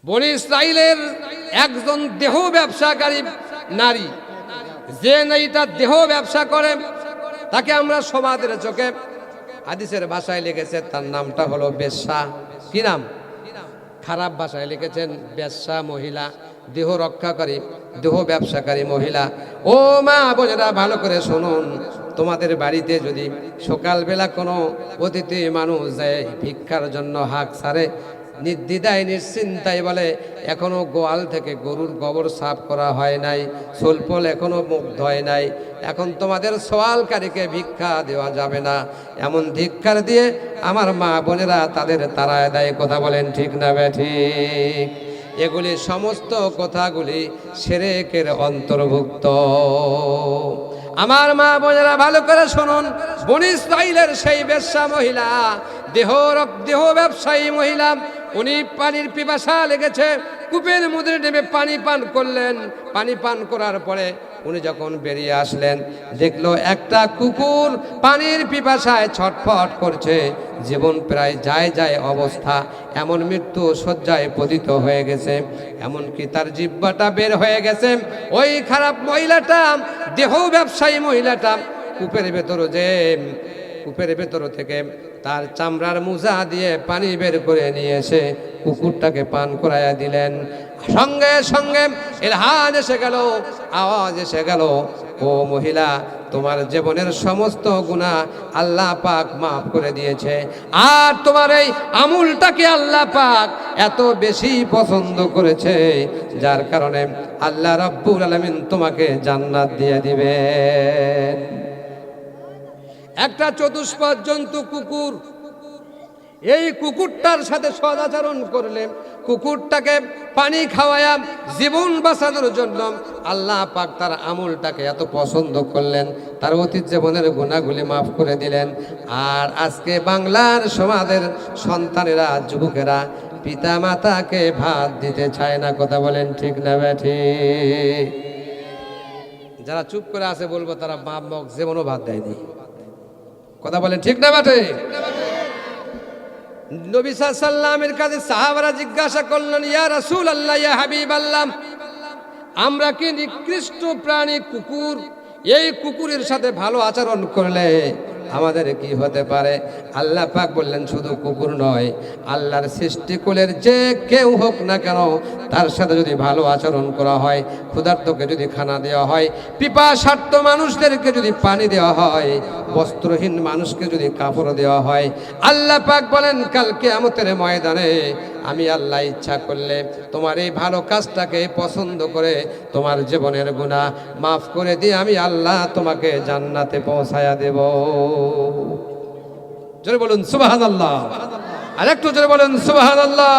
বনি ইসরাইলের একজন দেহ ব্যবসাকারী নারী, যে নারীটা দেহ ব্যবসা করে তাকে আমরা সমাজের চোখে হাদিসের ভাষায় লিখেছে তার নামটা হলো বেশ্যা। কি নাম? খারাপ ভাষায় লিখেছেন বেশ্যা মহিলা, দেহ রক্ষাকারী, দেহ ব্যবসাকারী মহিলা। ও মা বোনেরা, ভালো করে শুনুন, তোমাদের বাড়িতে যদি সকালবেলা কোনো অতিথি মানুষ যায় ভিক্ষার জন্য হাঁক ছাড়ে, নির্দ্বিধায় নিশ্চিন্তায় বলে এখনো গোয়াল থেকে গরুর গোবর সাফ করা হয় নাই, সোলপল এখনো মুখ ধয় নাই, এখন তোমাদের সওয়ালকারীকে ভিক্ষা দেওয়া যাবে না, এমন ধিক্কার দিয়ে আমার মা বোনেরা তাদের তাড়ায় দেয়। কথা বলেন ঠিক না ঠিক? এগুলি সমস্ত কথাগুলি শিরকের অন্তর্ভুক্ত। আমার মা বোনেরা ভালো করে শুনুন, বনি ইসরাইলের সেই বেশ্যা মহিলা, দেহ ব্যবসায়ী মহিলা, উনি পানির পিপাসা লেগেছে, কূপের মধ্যে নেমে পানি পান করলেন। পানি পান করার পরে উনি যখন বেরিয়ে আসলেন, দেখলো একটা কুকুর পানির পিপাসায় ছটফট করছে, জীবন প্রায় যায় অবস্থা, এমন মৃত্যু শয্যায় পতিত হয়ে গেছে, এমনকি তার জিহ্বাটা বের হয়ে গেছে। ওই খারাপ মহিলাটা, দেহ ব্যবসায়ী মহিলাটা কূপের ভেতর থেকে তার চামড়ার মোজা দিয়ে পানি বের করে নিয়ে এসে কুকুরটাকে পান করাইয়া দিলেন। সঙ্গে সঙ্গে ইলহাম এসে গেল, আওয়াজ এসে গেল, ও মহিলা, তোমার জীবনের সমস্ত গুনাহ আল্লাহ পাক মাফ করে দিয়েছে, আর তোমার এই আমলটাকে আল্লাহ পাক এত বেশি পছন্দ করেছে, যার কারণে আল্লাহ রাব্বুল আলামিন তোমাকে জান্নাত দিয়ে দিবেন। একটা চতুষ্পদ জন্তু কুকুর, এই কুকুরটার সাথে সদাচরণ করলে, কুকুরটাকে পানি খাওয়ায়া জীবন বাঁচানোর জন্য আল্লাহ পাক তার আমলটাকে এত পছন্দ করলেন, তার অতীত জীবনের গুনাহগুলি মাফ করে দিলেন। আর আজকে বাংলার সমাজের সন্তানেরা, যুবকেরা পিতা মাতাকে ভাত দিতে চায় না। কথা বলেন ঠিক না ঠিক? যারা চুপ করে আছে বলবো তারা বাপ মক জীবনও ভাত দেয়নি। কথা বলেন ঠিক না ঠিক? নবী সাল্লাল্লাহু আলাইহি ওয়াসাল্লামের কাছে সাহাবারা জিজ্ঞাসা করলেন, ইয়া রাসূলুল্লাহ, ইয়া হাবিবাল্লাহ, আমরা কি নিকৃষ্ট প্রাণী কুকুর, এই কুকুরের সাথে ভালো আচরণ করলে আমাদের কি হতে পারে? আল্লাহ পাক বললেন, শুধু কুকুর নয়, আল্লাহর সৃষ্টিকুলের যে কেউ হোক না কেন, তার সাথে যদি ভালো আচরণ করা হয়, ক্ষুধার্তকে যদি খানা দেওয়া হয়, পিপাসার্ত মানুষদেরকে যদি পানি দেওয়া হয়, বস্ত্রহীন মানুষকে যদি কাপড় দেওয়া হয়, আল্লাহ পাক বলেন কাল কিয়ামতের ময়দানে আমি আল্লাহ ইচ্ছা করলে তোমার এই ভালো কাজটাকে পছন্দ করে তোমার জীবনের গুনাহ মাফ করে দিয়ে আমি আল্লাহ তোমাকে জান্নাতে পৌঁছায়া দেব। জোরে বলুন সুবহানাল্লাহ। আর একটু জোরে বলুন সুবহানাল্লাহ।